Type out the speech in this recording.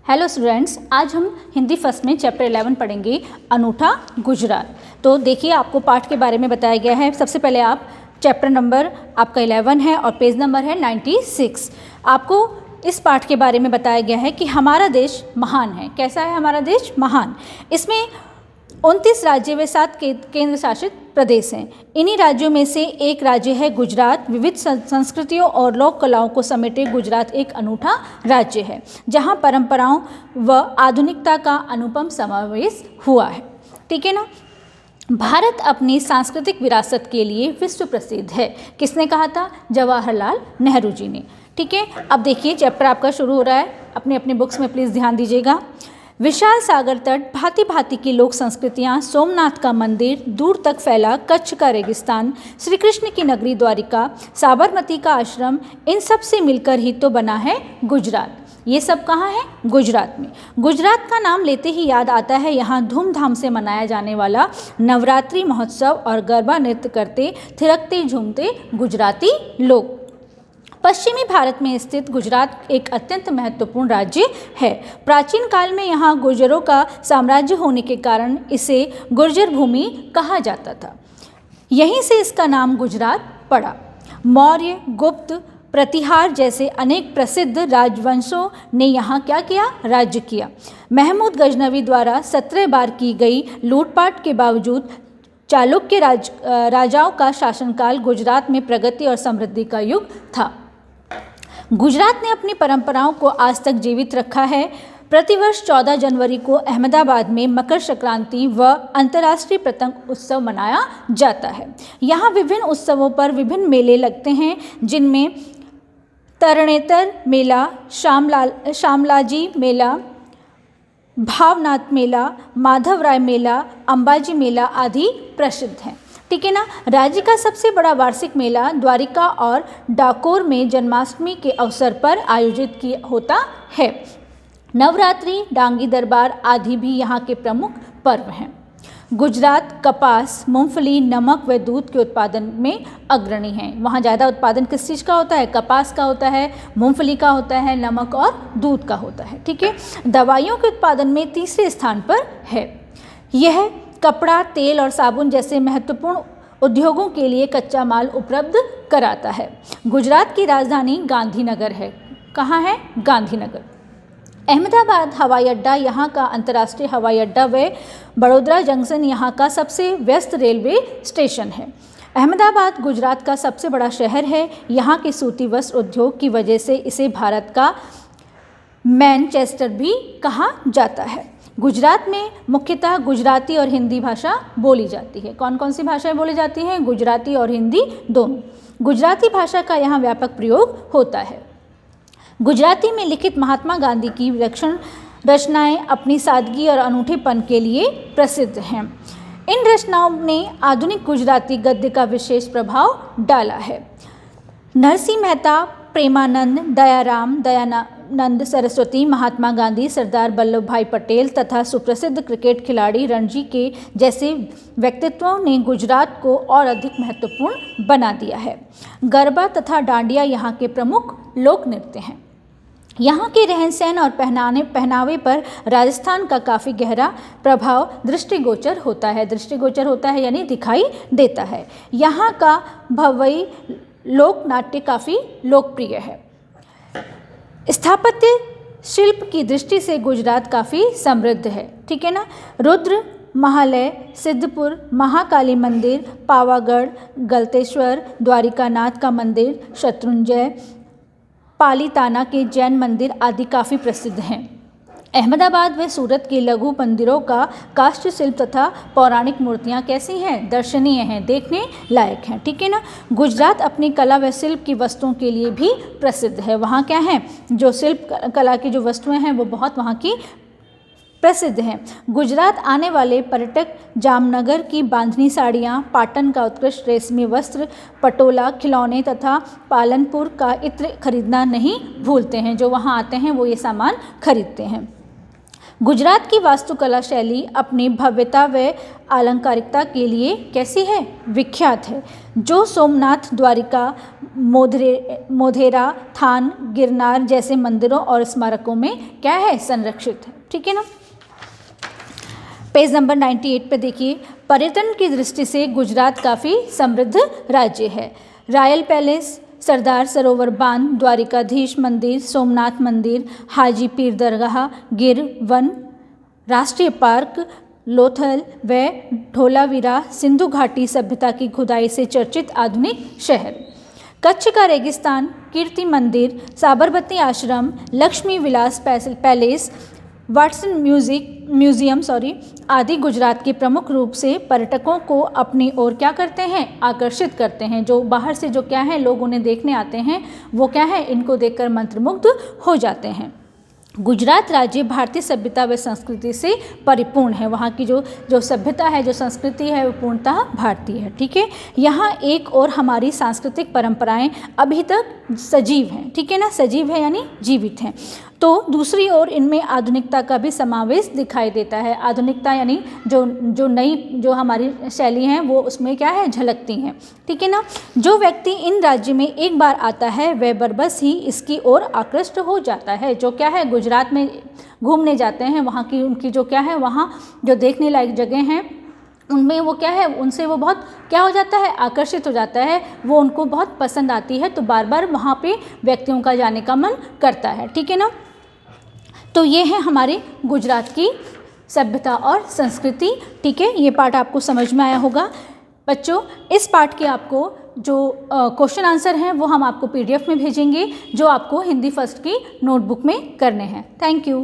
Hello students, आज हम Hindi first में चैप्टर 11 पढ़ेंगे अनूठा गुजरात। तो देखिए, आपको पाठ के बारे में बताया गया है। सबसे पहले आप चैप्टर नंबर आपका 11 है और पेज नंबर है 96। आपको इस पाठ के बारे में बताया गया है कि हमारा देश महान है। कैसा है हमारा देश? महान। इसमें 29 राज्य व 7 केंद्र शासित प्रदेश हैं। इन्हीं राज्यों में से एक राज्य है गुजरात। विविध संस्कृतियों और लोक कलाओं को समेटे गुजरात एक अनूठा राज्य है, जहां परंपराओं व आधुनिकता का अनुपम समावेश हुआ है। ठीक है ना। भारत अपनी सांस्कृतिक विरासत के लिए विश्व प्रसिद्ध है। किसने कहा था? जवाहरलाल नेहरू जी ने। ठीक है। अब देखिए, चैप्टर आपका शुरू हो रहा है। अपने अपने बुक्स में प्लीज़ ध्यान दीजिएगा। विशाल सागर तट, भांति भांति की लोक संस्कृतियाँ, सोमनाथ का मंदिर, दूर तक फैला कच्छ का रेगिस्तान, श्री कृष्ण की नगरी द्वारिका, साबरमती का आश्रम, इन सब से मिलकर ही तो बना है गुजरात। ये सब कहाँ है? गुजरात में। गुजरात का नाम लेते ही याद आता है यहाँ धूमधाम से मनाया जाने वाला नवरात्रि महोत्सव और गरबा नृत्य करते थिरकते झूमते गुजराती लोग। पश्चिमी भारत में स्थित गुजरात एक अत्यंत महत्वपूर्ण राज्य है। प्राचीन काल में यहाँ गुर्जरों का साम्राज्य होने के कारण इसे गुर्जर भूमि कहा जाता था। यहीं से इसका नाम गुजरात पड़ा। मौर्य, गुप्त, प्रतिहार जैसे अनेक प्रसिद्ध राजवंशों ने यहाँ क्या किया? राज्य किया। महमूद गजनवी द्वारा 17 बार की गई लूटपाट के बावजूद चालुक्य राजाओं का शासनकाल गुजरात में प्रगति और समृद्धि का युग था। गुजरात ने अपनी परंपराओं को आज तक जीवित रखा है। प्रतिवर्ष 14 जनवरी को अहमदाबाद में मकर संक्रांति व अंतर्राष्ट्रीय पतंग उत्सव मनाया जाता है। यहाँ विभिन्न उत्सवों पर विभिन्न मेले लगते हैं, जिनमें तरणेतर मेला, शामलाजी मेला, भावनाथ मेला, माधवराय मेला, अंबाजी मेला आदि प्रसिद्ध हैं। ठीक है ना। राज्य का सबसे बड़ा वार्षिक मेला द्वारिका और डाकोर में जन्माष्टमी के अवसर पर आयोजित होता है। नवरात्रि, डांगी दरबार आदि भी यहाँ के प्रमुख पर्व हैं। गुजरात कपास, मूंगफली, नमक व दूध के उत्पादन में अग्रणी है। वहाँ ज़्यादा उत्पादन किस चीज़ का होता है? कपास का होता है, मूंगफली का होता है, नमक और दूध का होता है। ठीक है। दवाइयों के उत्पादन में तीसरे स्थान पर है। यह कपड़ा, तेल और साबुन जैसे महत्वपूर्ण उद्योगों के लिए कच्चा माल उपलब्ध कराता है। गुजरात की राजधानी गांधीनगर है। कहाँ है? गांधीनगर। अहमदाबाद हवाई अड्डा यहाँ का अंतर्राष्ट्रीय हवाई अड्डा व बड़ोदरा जंक्शन यहाँ का सबसे व्यस्त रेलवे स्टेशन है। अहमदाबाद गुजरात का सबसे बड़ा शहर है। यहाँ के सूती वस्त्र उद्योग की वजह से इसे भारत का मैनचेस्टर भी कहा जाता है। गुजरात में मुख्यतः गुजराती और हिंदी भाषा बोली जाती है। कौन कौन सी भाषाएं बोली जाती हैं? गुजराती और हिंदी दोनों। गुजराती भाषा का यहाँ व्यापक प्रयोग होता है। गुजराती में लिखित महात्मा गांधी की विलक्षण रचनाएं अपनी सादगी और अनूठेपन के लिए प्रसिद्ध हैं। इन रचनाओं ने आधुनिक गुजराती गद्य का विशेष प्रभाव डाला है। नरसिंह मेहता, प्रेमानंद, दयानंद सरस्वती, महात्मा गांधी, सरदार वल्लभ भाई पटेल तथा सुप्रसिद्ध क्रिकेट खिलाड़ी रणजी के जैसे व्यक्तित्वों ने गुजरात को और अधिक महत्वपूर्ण बना दिया है। गरबा तथा डांडिया यहाँ के प्रमुख लोक नृत्य हैं। यहाँ के रहन सहन और पहनावे पर राजस्थान का काफ़ी गहरा प्रभाव दृष्टिगोचर होता है। दृष्टिगोचर होता है यानी दिखाई देता है। यहाँ का भवई लोक नाट्य काफ़ी लोकप्रिय है। स्थापत्य शिल्प की दृष्टि से गुजरात काफ़ी समृद्ध है। ठीक है ना। रुद्र महालय, सिद्धपुर, महाकाली मंदिर, पावागढ़, गलतेश्वर, द्वारिकानाथ का मंदिर, शत्रुंजय, पालीताना के जैन मंदिर आदि काफ़ी प्रसिद्ध हैं। अहमदाबाद व सूरत के लघु मंदिरों का काष्ठ शिल्प तथा पौराणिक मूर्तियाँ कैसी हैं? दर्शनीय हैं, देखने लायक हैं। ठीक है ना। गुजरात अपनी कला व शिल्प की वस्तुओं के लिए भी प्रसिद्ध है। वहाँ क्या है? जो शिल्प कला की जो वस्तुएं हैं वो बहुत वहाँ की प्रसिद्ध हैं। गुजरात आने वाले पर्यटक जामनगर की बांधनी साड़ियाँ, पाटन का उत्कृष्ट रेशमी वस्त्र, पटोला, खिलौने तथा पालनपुर का इत्र खरीदना नहीं भूलते हैं। जो वहाँ आते हैं वो ये सामान खरीदते हैं। गुजरात की वास्तुकला शैली अपनी भव्यता व अलंकारिकता के लिए कैसी है? विख्यात है, जो सोमनाथ, द्वारिका, मोधेरा, थान, गिरनार जैसे मंदिरों और स्मारकों में क्या है? संरक्षित है। ठीक है ना। पेज नंबर 98 पे देखिए, पर्यटन की दृष्टि से गुजरात काफ़ी समृद्ध राज्य है। रॉयल पैलेस, सरदार सरोवर बांध, द्वारिकाधीश मंदिर, सोमनाथ मंदिर, हाजी पीर दरगाह, गिर वन, राष्ट्रीय पार्क, लोथल व ढोलावीरा, सिंधु घाटी सभ्यता की खुदाई से चर्चित आधुनिक शहर, कच्छ का रेगिस्तान, कीर्ति मंदिर, साबरमती आश्रम, Lakshmi Vilas palace, Watson museum आदि गुजरात के प्रमुख रूप से पर्यटकों को अपनी ओर क्या करते हैं? आकर्षित करते हैं। जो बाहर से जो क्या है लोग उन्हें देखने आते हैं, वो क्या है, इनको देखकर मंत्रमुग्ध हो जाते हैं। गुजरात राज्य भारतीय सभ्यता व संस्कृति से परिपूर्ण है। वहाँ की जो सभ्यता है, जो संस्कृति है, वो पूर्णतः भारतीय है। ठीक है। यहाँ एक और हमारी सांस्कृतिक परंपराएं अभी तक सजीव हैं। ठीक है ना, सजीव है यानी जीवित हैं। तो दूसरी ओर इनमें आधुनिकता का भी समावेश दिखाई देता है। आधुनिकता यानी जो नई जो हमारी शैली हैं वो उसमें क्या है, झलकती हैं। ठीक है ना। जो व्यक्ति इन राज्य में एक बार आता है वह बरबस ही इसकी ओर आकृष्ट हो जाता है। जो क्या है, गुजरात में घूमने जाते हैं, वहाँ की उनकी जो क्या है, वहाँ जो देखने लायक जगह हैं उनमें वो क्या है, उनसे वो बहुत क्या हो जाता है, आकर्षित हो जाता है, वो उनको बहुत पसंद आती है। तो बार बार वहाँ पे व्यक्तियों का जाने का मन करता है। ठीक है ना। तो ये है हमारे गुजरात की सभ्यता और संस्कृति। ठीक है, ये पार्ट आपको समझ में आया होगा। बच्चों, इस पार्ट के आपको जो क्वेश्चन आंसर हैं वो हम आपको PDF में भेजेंगे, जो आपको हिंदी फर्स्ट की नोटबुक में करने हैं। Thank you.